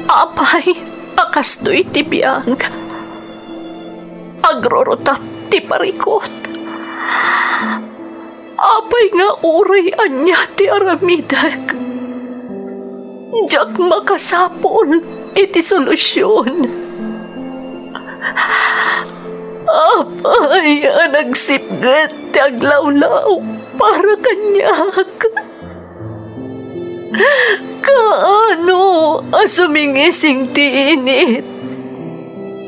Apay, akastoy ti biyang. Agrorotap ti parikot. Apay nga uray anya ti aramidag. Diyak makasapol iti solusyon. Apay nagsipgat ti aglawlaw para kanyak. Kaano sumingising ti init?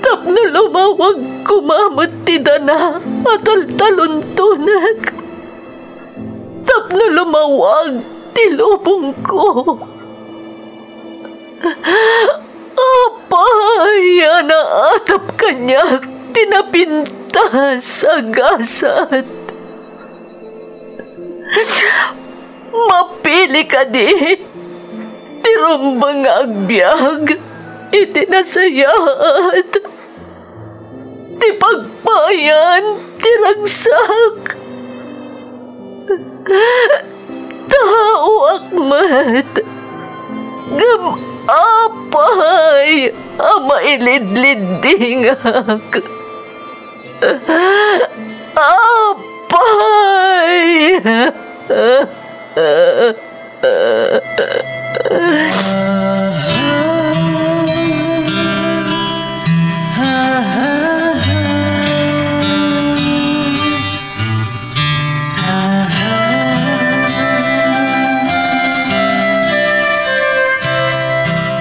Tapno lumawag kumamot ti dana at altaluntunag. Tapno lumawag ti lubong ko. Apay naatap kanyak tinapintas agasat. Mapili ka di, tirumbang agbyag, itinasayat, ti pagpayan, tiragsak. Tao akmat, gam apay, mailidlidingak. Apay!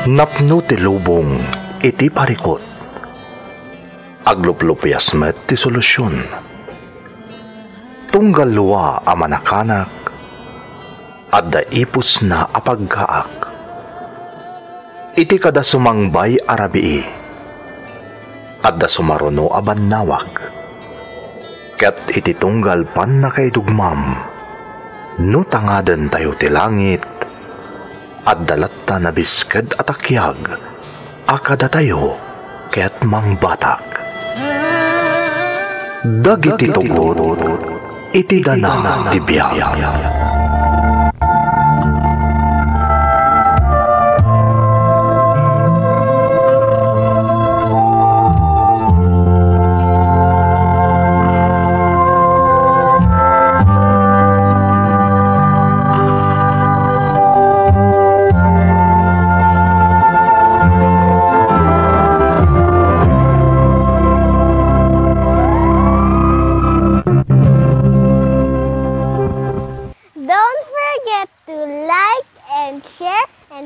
Napno ti lubong iti parikot. Agluplupyas met ti solusyon. Tunggal luwa a manakanak at daipos na apagkaak. Iti kada sumangbay arabii at da sumaruno aban nawak. Ket iti tunggal pan na kay dugmam no tangadan tayo ti langit at dalatta na bisked at akyag akada tayo ket mangbatak. Dagiti tugot iti danang ti biyag.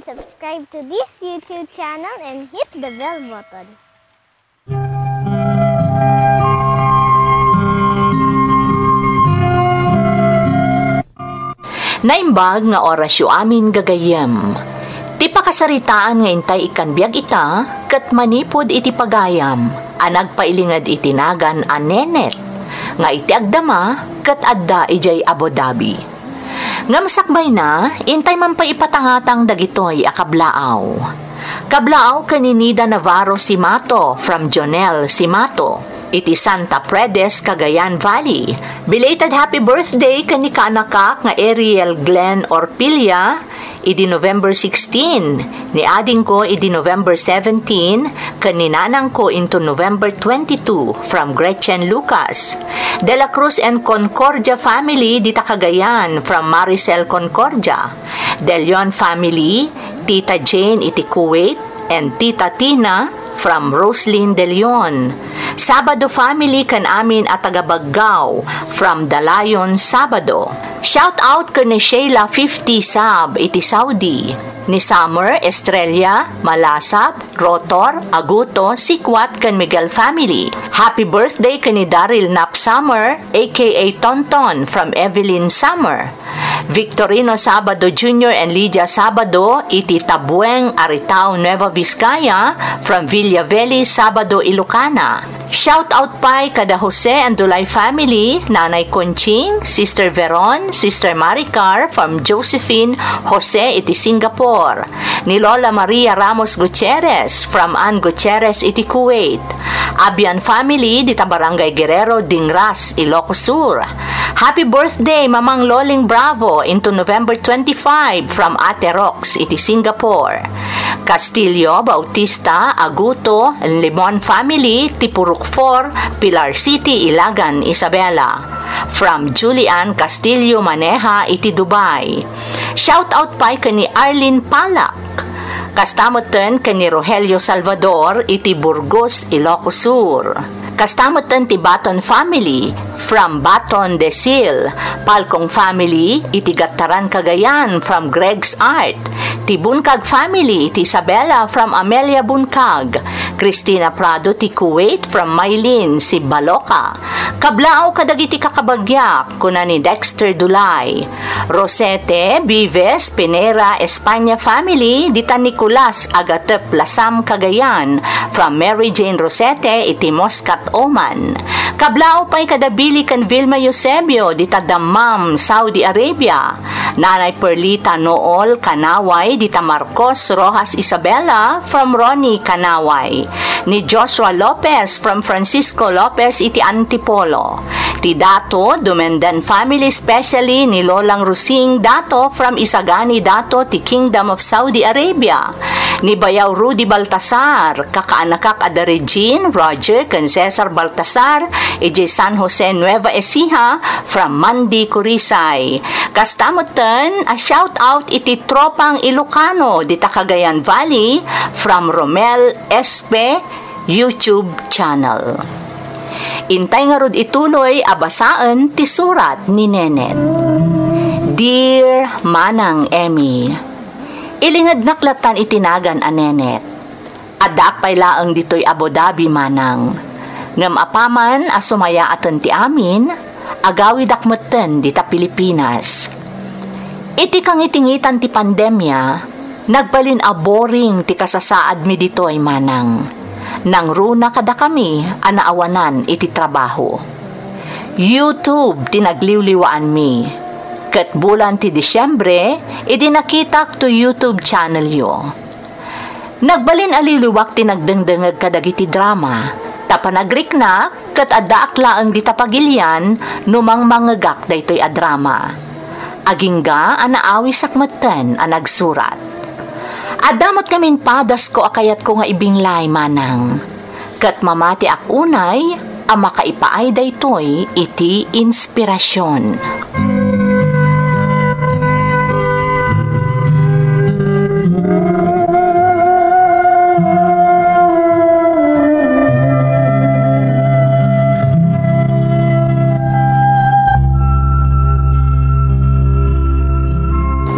Subscribe to this YouTube channel and hit the bell button. Naimbag nga orasyo amin gagayem. Ti pakasaritaan nga intay ikan biag ita, kat manipod iti pagayam, anag pailingad itinagan anenet, nga iti agdama, kat adda ijay Abu Dhabi. Nga masakbay na, intay man pa ipatangatang dagitoy akablaaw. Kablaaw kaninida Navarro Simato from Jonel Simato, iti Santa Predes, Cagayan Valley. Belated happy birthday kanika-anak nga Ariel Glenn Orpilla, idi November 16. Ni ading ko idi November 17, kaninanang ko into November 22 from Gretchen Lucas. De la Cruz and Concordia family dita Cagayan from Maricel Concordia. De Leon family, Tita Jane iti Kuwait and Tita Tina from Roslyn De Leon. Sabado family kan amin at tagabaggaw from Dalayon Sabado. Shout out kan ni Sheila 50 Sab iti Saudi. Ni Summer, Estrella, Malasap, Rotor, Aguto, Sikwat kan Miguel family. Happy birthday kan ni Daryl Nap Summer aka Tonton from Evelyn Summer. Victorino Sabado Jr. and Lydia Sabado iti Tabueng, Aritao, Nueva Vizcaya from Villaveli, Sabado, Ilocana. Shout out pa kada Jose and Dulay family, Nanay Conching, Sister Veron, Sister Maricar from Josephine Jose iti Singapore. Ni Lola Maria Ramos Gutierrez from Ann Gutierrez iti Kuwait. Abian family dita Barangay Guerrero, Dingras, Ilocos Sur. Happy birthday, Mamang Loling Bravo, into November 25 from Ate Rox, iti Singapore. Castillo, Bautista, Aguto, Limon family, Tipurok 4, Pilar City, Ilagan, Isabela. From Julian Castillo Maneja, iti Dubai. Shout out pa kani Arlene Palak. Kastamoten kani Rogelio Salvador, iti Burgos, Ilocos Sur. Kastamoten ti Baton family from Baton de Sil. Palkong family iti Gataran Cagayan from Greg's Art. Ti Bunkag family iti Isabela from Amelia Bunkag. Cristina Prado ti Kuwait from Maylin si Baloka. Kablao kadagiti kakabagyak kuna ni Dexter Dulay. Rosete Vives Pinera Espanya family dita Nicolas Agatep Lasam Cagayan from Mary Jane Rosete iti Muscat Oman. Kablao pa'y kadabili kan Vilma Eusebio dita Dammam, Saudi Arabia. Nanay Perlita Nool Kanaway dita Marcos Rojas Isabela from Ronnie Kanaway. Ni Joshua Lopez from Francisco Lopez iti Antipolo. Ti Dato Dumendan family especially ni Lolang Rusing Dato from Isagani Dato ti Kingdom of Saudi Arabia. Ni Bayaw Rudy Baltasar kakaanakak ada Regine Roger kan Cesar Baltasar iti San Jose Nueva Ecija from Mandi Curisay. Kastamoten a shout out iti tropang Ilocano dita Cagayan Valley from Romel Espe YouTube channel. Intay nga rod ituloy abasaan ti surat ni Nenet. Dear Manang Emmy, ilingad naklatan itinagan a Nenet. Adak pay laeng ditoy Abu Dhabi manang. Ngam apaman asumaya aton ti amin, agawid akmeten dita Pilipinas. Iti kang itingitan ti pandemya, nagbalin a boring ti kasasaad mi ditoy manang. Nang runa kada kami, anaawanan iti trabaho. YouTube tinagliwliwaan mi. Kat bulan ti Disyembre, iti nakitak to YouTube channel yo. Nagbalin aliliwak ti nagdengdengag kadagiti drama. Tapanagrik kat adda ang ditapagilyan numang mangagak daytoy a drama. Agingga anaawi sakmeten a nagsurat. Adamot kamin padas ko akayat ko nga ibinglay manang. Kat mamati ak unay, ang makaipaay daytoy iti inspirasyon.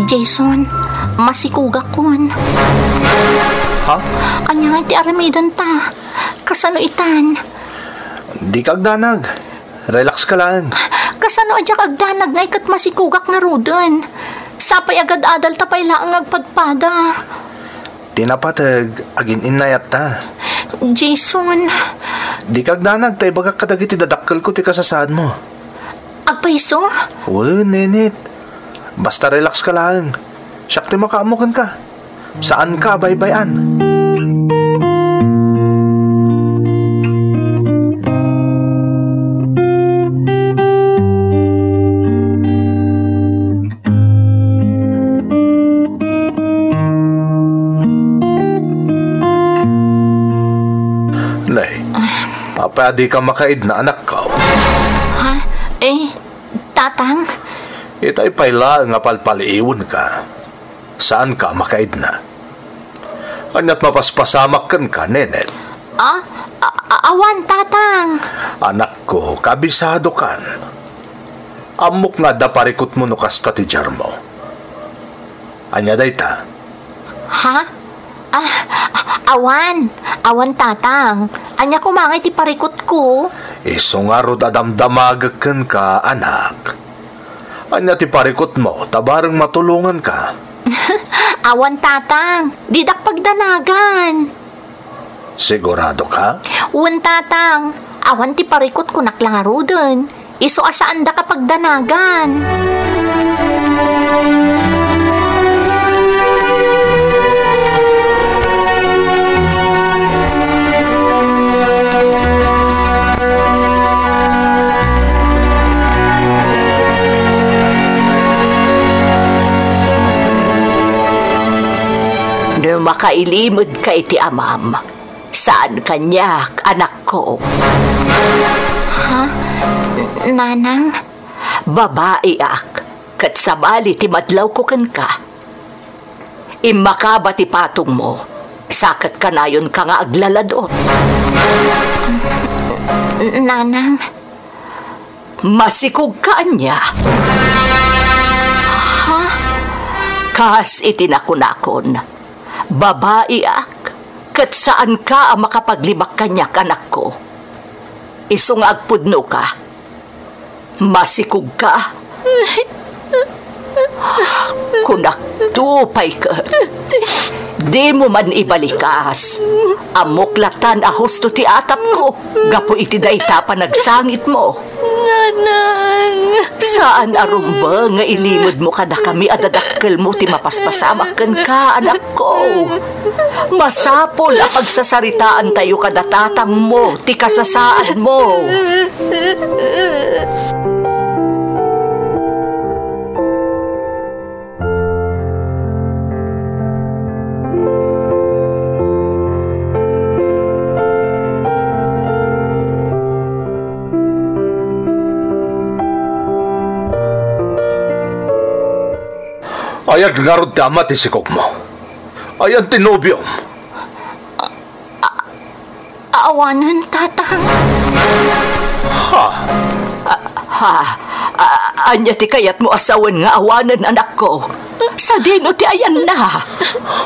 Jason, masikugak kon. Ha? Anya ti aramidan ta. Kasano itan? Di kagdanag. Relax ka lang. Kasano adya agdanag nga ikat masikugak nga rudan. Sapay agad adal tapay laang agpadpada. Tinapatag, agin inayat ta. Jason. Di kagdanag, tay bagak kadagiti dadakkel ko ti kasasad mo. Agpaiso? Nenet. Basta relax ka lang. Syakti makaamukan ka. Saan ka baybayan? Nay, papa di ka makaid na anak ka. Ha? Tatang? Itay payla nga palpaliiwan ka. Saan ka makaid na? Anyat mapaspasamak ka, Nenet. Awan, tatang. Anak ko, kabisado kan. Amok nga da parikot mo no kasta ti Jarmo. Anya dayta? Ha? Awan, tatang. Anya kumangay ti parikot ko. Iso nga rod adamdamagakan ka, anak. Anya ti parikot mo, tabarang matulungan ka. Awan, tatang. Didak pagdanagan. Sigurado ka? Uwan, tatang. Awan ti parikot ko naklaro dun. Iso asaan da ka pagdanagan. No makailimod ka iti amam, saan kanyak, anak ko? Ha? Nanang? Babae ak, kat sabali ti madlaw ko kan ka. Imakaba ti patong mo, sakat ka na yun ka nga aglaladot. Nanang? Masikog ka niya. Ha? Kas itinakon-akon, babae ak, kat saan ka ang makapaglibak kanyak, anak ko? Isong agpudno ka, masikog ka. Kunak tupay ka, di mo man ibalikas. Amuklatan ahusto ti atap ko, gapo iti dayta pa nagsangit mo. Nanang! Saan arumba nga ilimod mo kada kami adadakkel mo ti mapaspasamakan ka, anak ko? Masapol a pagsasaritaan tayo kada tatang mo, ti kasasaan mo. Ayan nga ron ti ama ti sikog mo. Ayan ti nobyom. Awanan, tatang. Anya ti kayat mo asawan nga awanan, anak ko. Sa dino ti ayan na.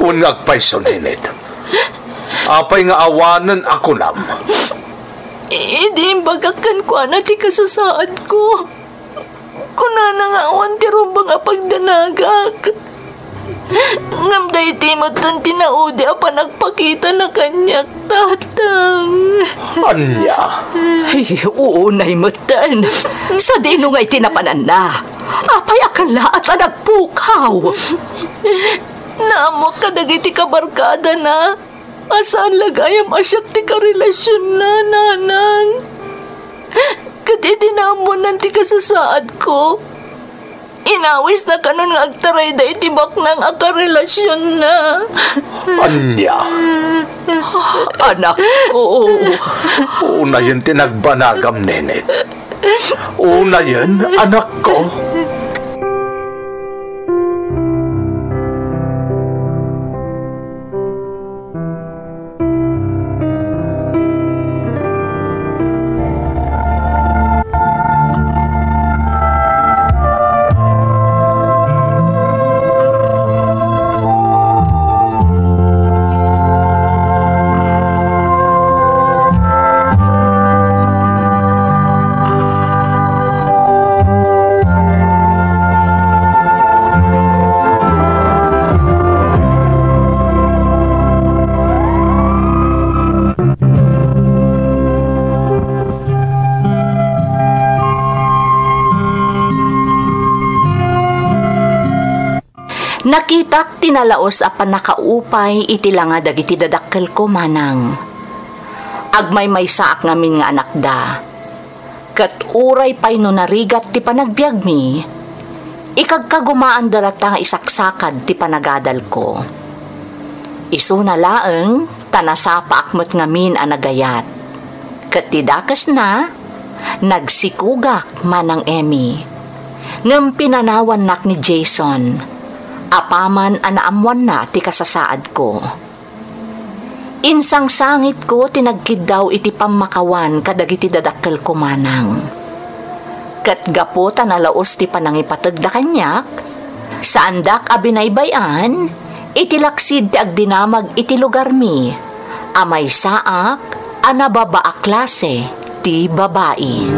Huwag nga agpaiso, Ninit. Apay nga awanan ako nam. Hindi bagakan ko na ti kasasaad ko. Kuna na nga awan ti rumba nga pagdanagak. Ngamday ti matan tinaudi apa nagpakita na kanyak, tatang. Anya? Ay, uunay matan. Sa dino nga'y tinapanan na. Apay akala at nagpukaw. Naamok ka dagiti kabarkada na. Asaan lagayam asyak ti karelasyon na, nanang. Kati dinamunan ti kasasaad ko. Inawis na kanon nga agtaray da itibak ng akarelasyon na. Anya? Anak ko. Una yun tinagbanagam, Ninit. Una yun, anak ko. Nakitak tinalaos apan nakaupay iti langa dagiti dadakkel ko manang. Agmay may saak ngamin nga anak da. Kat uray pay no narigat ti panagbiag mi. Ikagkagumaan darata nga isaksakad ti panagadal ko. Isu na laeng tanasapa akmet ngamin anagayat. Kat tidakas na nagsikugak manang Emmy. Ngem pinanawan nak ni Jason. Apaman anaamuan na ti kasasaad ko. Insang sangit ko tinagkid daw iti pamakawan kadagiti dadakkel ko manang. Kat gapo tanalaos ti panangipateg da kanyak, saandak abinaybayan, iti laksid ti agdinamag iti lugar mi, amay saak, anababaa klase ti babae.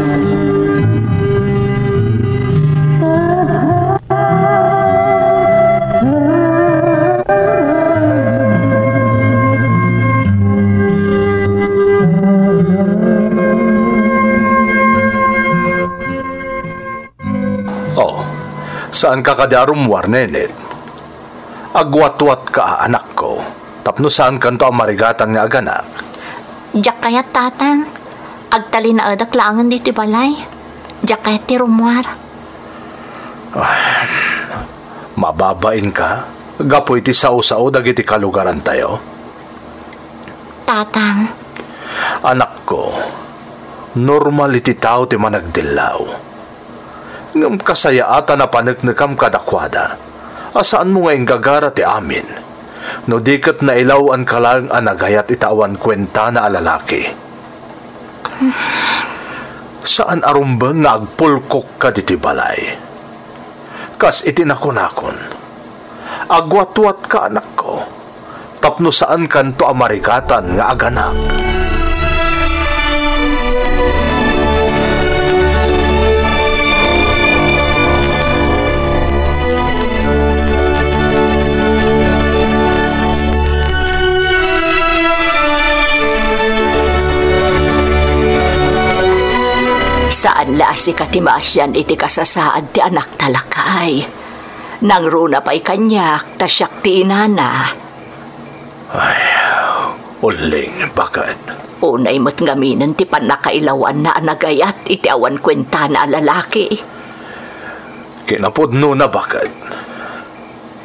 Saan ka kadarumwar, Ninit? Agwat-wat ka, anak ko. Tapno saan kanto ang marigatang nga aganak? Diyak kaya, tatang. Agtali na adak laangan dito balay. Diyak kaya ti rumwar. Mababain ka? Gapoy ti sao-sao dagiti kalugaran tayo. Tatang, Anak ko, normal iti tao ti managdilaw. Ngam kasayaatan na panagnagam kadakwada. Asaan mo nga gagara ti amin? No dikat na ilawan ka lang ang nagayat itawan kwenta na alalaki. Saan arumbang nga agpulkok ka diti balay? Kas itinakon-akon. Agwat-wat ka, anak ko. Tapno saan kanto amarikatan nga aganak. saan la si katimasyan iti kasasaad ti anak talakay. Nang runa pa'y kanyak, tasyak ti inana. Ay, uling, bakit? Unay mo't ngaminan ti panakailawan na anagayat iti awan kwenta na lalaki. Kinapudno na bakit?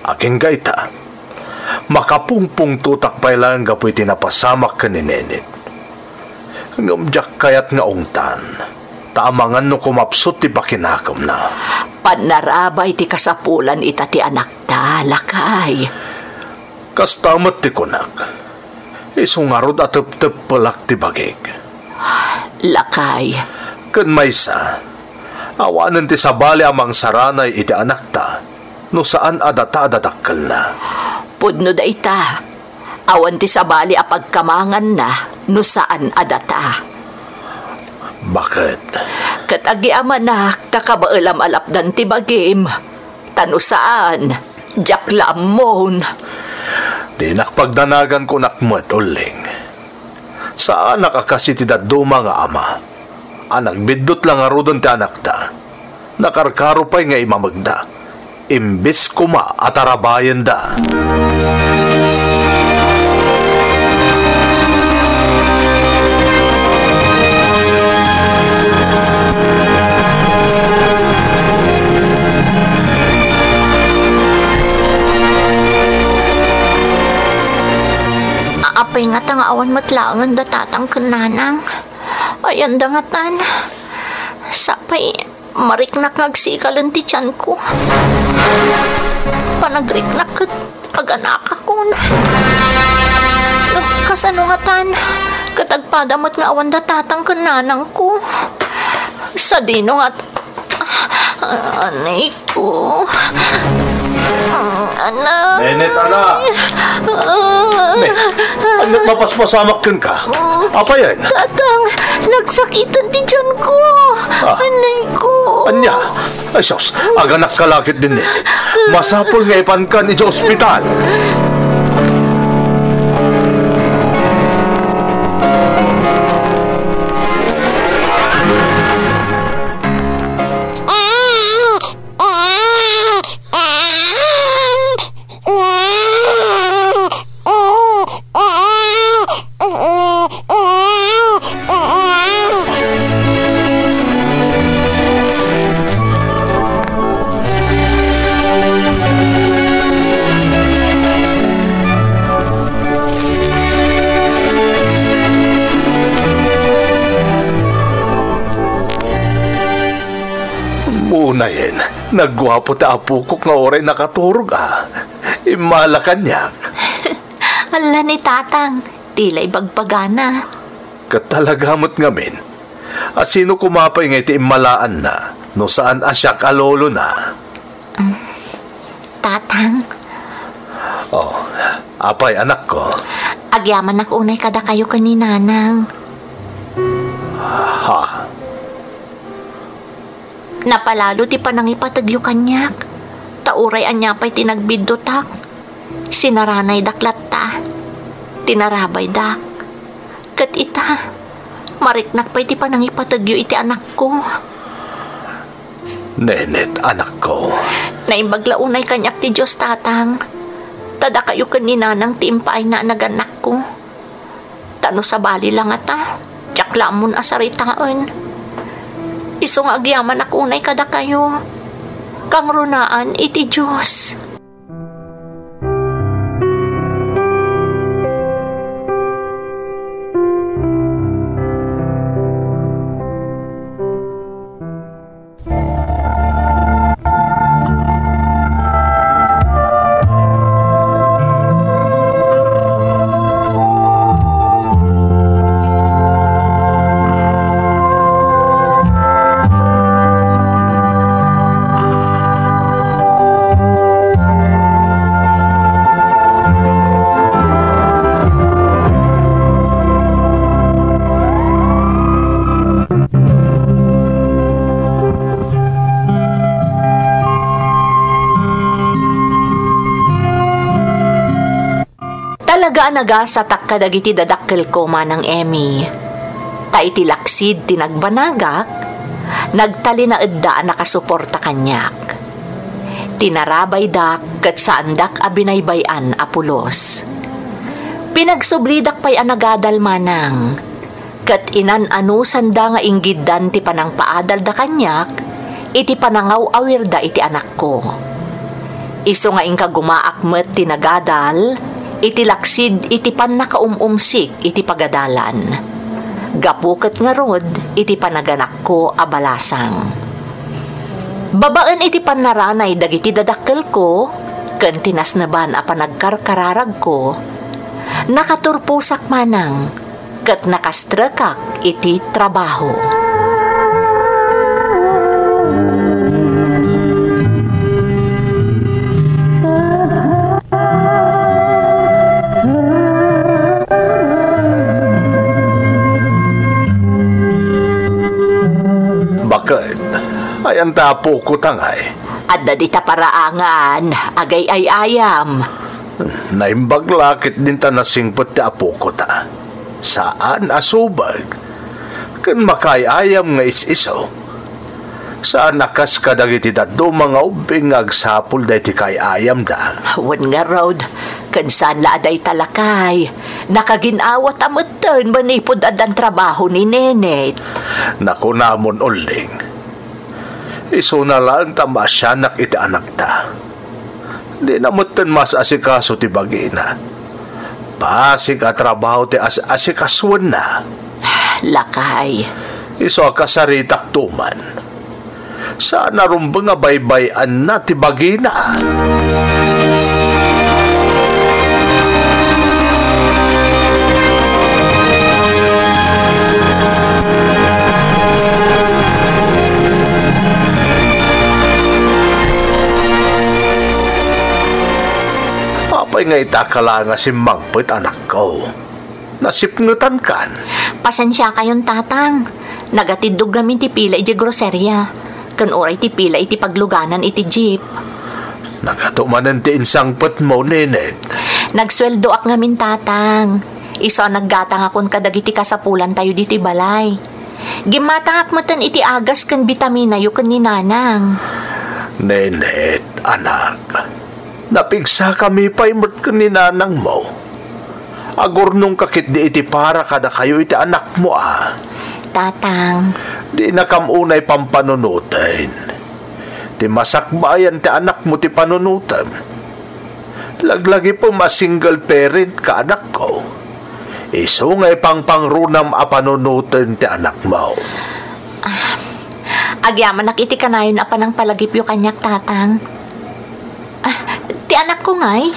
Aking gaita, makapungpung tutak pa ilang gapoy tinapasamak ka ni Nenit. Ngamjak kayat nga ungtan, taamangan no kumapsot ti pakinakam na. Panarabay ti kasapulan ita ti anak ta, lakay. Kastamat ti kunak, isungarod at tep-tep palak ti bagig. Lakay. Kan maysa, awanan ti sabali amang saranay iti anak ta, no saan adata-adatakal na. Pudno da ita, awan ti sabali apagkamangan na, no saan adata. Bakit? Katagi amanak, takabaalam alapdan ti bagim. Tano saan, jaklamon. Di nakpagdanagan ko nakmet, uling. Saan nakakasi ti daduma nga ama? Anak bidot lang arudon ti anak ta. Nakarkaro pa'y nga imamagda. Imbis kuma at arabayan da. Apay nga tangawan matlangan datatang kananang. Ayan dangatan. Sapay, mariknak ngagsikalan ti tiyan ko. Panagriknak kat aganak ako. Nagkasanungatan, katagpadamot nga awan datatang kananang ko. Sa dino at anay ko. Anak. Nenet, anak. Nek, anak mapaspasamak ka. Apa yan? Tatang, nagsakitan ti tiyan ko. Anay ko. Anya? Ay, sos, aganak kalakit din eh. Masapol nga ipan ka ni sa ospital. Unayin, nagwapo ta apukok nga oray nakaturog Imala kanyak. Ala ni tatang, tilay bagbagana. Katalagamot ngamin. Sino kumapay nga iti imalaan na, no saan asya kalolo na. Tatang. Oh, apay anak ko. Agyaman ak unay kada kayo kaninanang. Ha? Napalalo ti panangipatagyo kanyak. Tauray anya pa'y tinagbidotak. Sinaranay daklat ta. Tinarabay dak. Kat ita, mariknak pa'y ti panangipatagyo iti anak ko. Nenet, anak ko. Naimbaglaunay kanyak ti Diyos tatang. Tada kayo kaninanang ti impaay na naganak ko. Tano sa bali lang ata. Tiyaklamon asaritaan. Isong agyaman ako unay kada kayo. Kang runaan iti Diyos. Naga-anaga sa takkadagiti dadakkel ko manang Emmy. Ta iti laksid tinagbanagak, nagtali na edda nakasuporta kanyak. Tinarabay dak kat saandak abinaybayan apulos. Pinagsublidak pa'y anagadal manang, kat inan-anu sanda nga inggidan ti panang paadal da kanyak, iti panangaw awirda iti anak ko. Iso nga ingka gumaakmet tinagadal, iti laksid iti pan nakaumumsik iti pagadalan. Gapuket nga rod, iti panaganak ko abalasang. Babaan iti panaranay dagiti dadakkel ko, ken tinasnaban a panagkarkararag ko, nakaturpusak manang, ket nakastrekak iti trabaho. Bakit? Ayan tapo ko tangay. At dadita paraangan, agay ay ayam. Naimbaglakit din ta nasingpot ti apo ko ta. Saan asubag? Kan makayayam nga is-isaw. Saan nakas ka dagiti daddo mga ubing agsapul da ti kayayam da. Wan nga road, kan saan laaday talakay. Nakaginawat amutan manipod adan trabaho ni Nenet. Naku namon uling. Iso na lang tamasyanak iti anak ta. Di namutan mas asikaso ti bagina. Pasig a trabaho ti asikasuan na. Lakay. Iso kasaritak tuman. Saan narumbang nga baybayan na ti bagina. Apay nga itakala nga si Magpit anak ko. Nasipngutan kan. Pasensya kayon tatang. Nagatidog gamin ti pila iti groserya. Kan oray ti pila iti pagluganan iti jeep. Nagatumanan ti insangpet mo, Nenet. Nagsweldo ak ngamin tatang. Iso naggatang akon kadagiti kasapulan tayo diti balay. Gimatang akmatan iti agas kan bitamina yu kan ni nanang. Nenet, anak. Napigsa kami pa imot kan ni nanang mo. Agor nung kakit di iti para kada kayo iti anak mo Tatang. Di na kamunay pampanunutin. Ti masakbayan ti anak mo ti panunutan. Laglagi po single parent ka anak ko. Iso ngay pangrunam a panunutin ti anak mo. Agyaman nakiti kanayon apa ng palagipyo kanyak tatang. Ti anak ko ngay.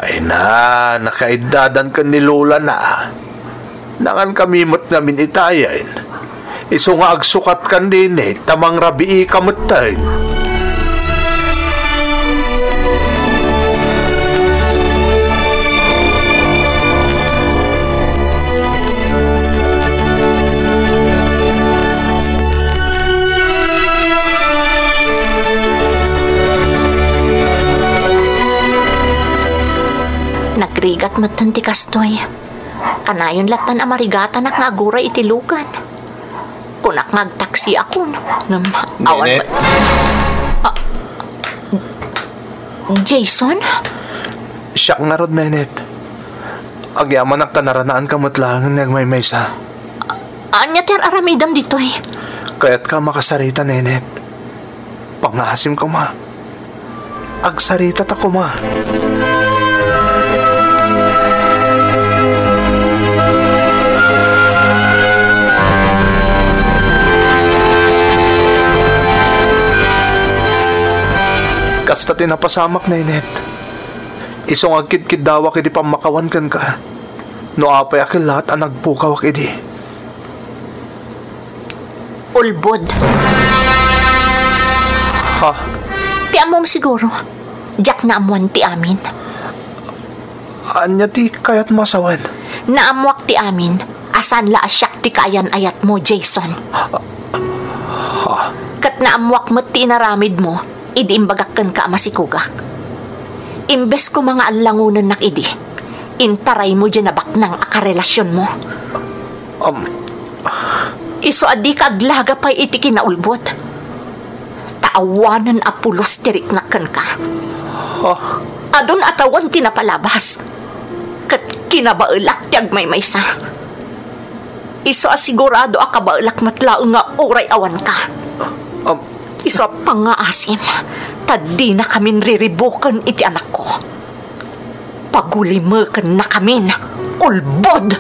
Ay na, nakaidadan ka ni Lola na. Nangan kami mo't namin itayan. Iso nga agsukat kan din tamang rabii kamutan. Nagrigat matan ti kastoy. Kanayon latan amarigatan ak nga aguray iti lugan. Kunak ngagtaksi ako. Nenet? Jason? Siya nga rod, Nenet. Agyaman ang kanaranaan kamutlangan nagmaymay sa. Anya ter aramidam dito eh. Kaya't ka makasarita, Nenet. Pangasim ko ma. Agsarita ta ko ma. Kasta tinapasamak, Nenet. Isong agkid-kid dawak iti pamakawan kan ka. No apay akil lahat ang nagpukawak iti. Ulbod. Ha? Ti amom siguro. Jack na amuan ti amin. Anya ti kayat masawan? Naamwak ti amin. Asan la asyak ti kayan ayat mo, Jason. Ha? Kat naamwak mo ti inaramid mo. Idi imbagak kan ka masikugak. Imbes ko mga alangunan nak idi. intaray mo dyan na baknang akarelasyon mo. Iso adi ka aglaga pa'y iti kinaulbot. Taawanan apulos tiriknakan ka. Adun atawan tinapalabas. Kat kinabailak tiyag may maysa. Iso asigurado akabailak matlaong nga oray awan ka. Iso pangaasim. Tadi na kamin riribukan iti anak ko. Pagulimakan na kamin. Ulbod!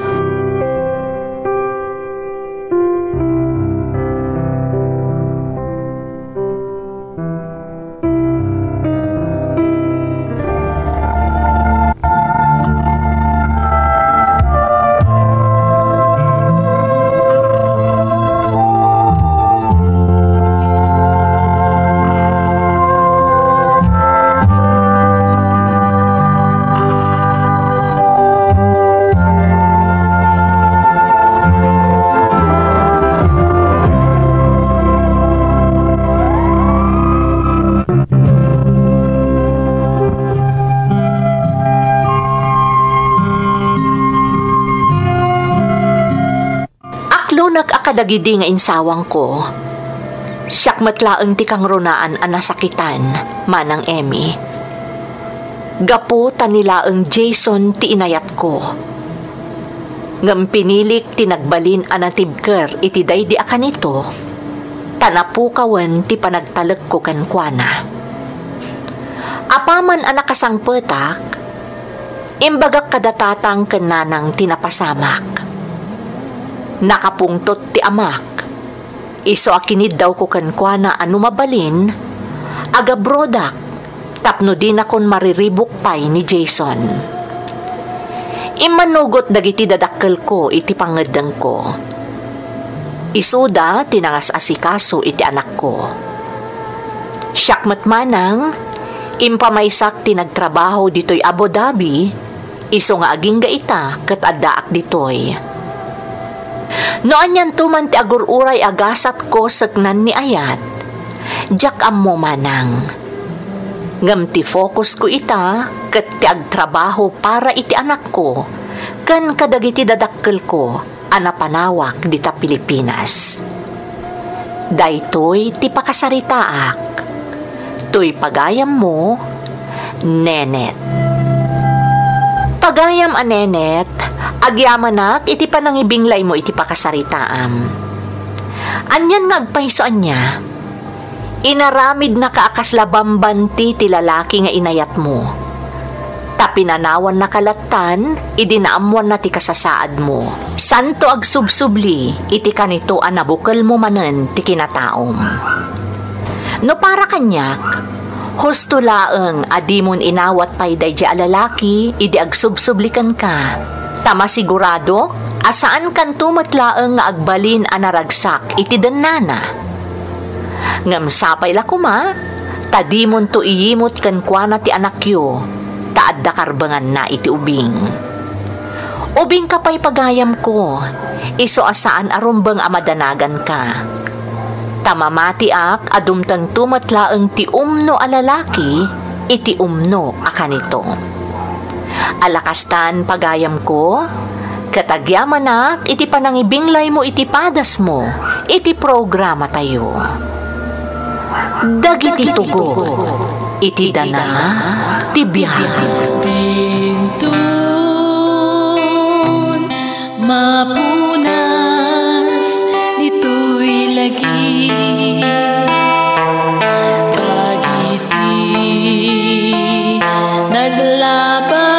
Nag-akadagidi nga insawang ko. Siyak matlaang ti kang runaan ang nasakitan, manang Emmy. Gapo tanilaang Jason ti inayat ko. Ngam pinilik ti nagbalin anatibker iti daydi akanito, tanapukawan ti panagtalag ko kankwana. Apaman anak kasangpetak, imbagak kadatatang kananang tinapasamak. Nakapungtot ti amak. Iso akinid daw ko kankwana anu mabalin, aga brodak, tapno din akon mariribok pay ni Jason. Imanugot dagiti dadakkel ko iti pangedeng ko. Isuda tinangas asikaso iti anak ko. Siyak matmanang, impamaysak ti nagtrabaho ditoy Abu Dhabi, iso nga aging gaita ket addaak ditoy. Noan yan tuman ti agururay agasat ko sagnan ni ayat, jak ammo manang. Ngam ti focus ko ita, ket ti agtrabaho para iti anak ko, kan kadagiti dadakkel ko, anapanawak dita Pilipinas. Daytoy ti pakasaritaak, tuy pagayam mo, Nenet. Pagayam a Nenet, agyamanak iti panangibinglay mo iti pakasaritaam. Anyan nga agpaisoan niya, inaramid na kaakaslabamban ti lalaki nga inayat mo. Tapinanawan na kalatan, idinaamuan na ti kasasaad mo. Santo agsubsubli, iti kanito anabukal mo manen ti kinataom. No para kanyak, husto laeng adimon inawat pay day di alalaki, idi agsubsublikan ka. Tama sigurado, asaan kan tumatlaeng nga agbalin anaragsak iti dennana. Ngam sapay lakuma, tadimon to iyimot kan kuana ti anakyo, taadda karbangan na iti ubing. Ubing ka pa'y pagayam ko, iso asaan arumbang amadanagan ka. Tamamati ak adumtang tumatlaeng ti umno alalaki, iti umno akanito. Alakastan pagayam ko, katagyamanak iti panangibinglay mo iti padas mo, iti programa tayo. Dagiti tugo, iti dana, ti biyahe. Dintun, mapunas, dito'y lagi. Dagiti, naglaban,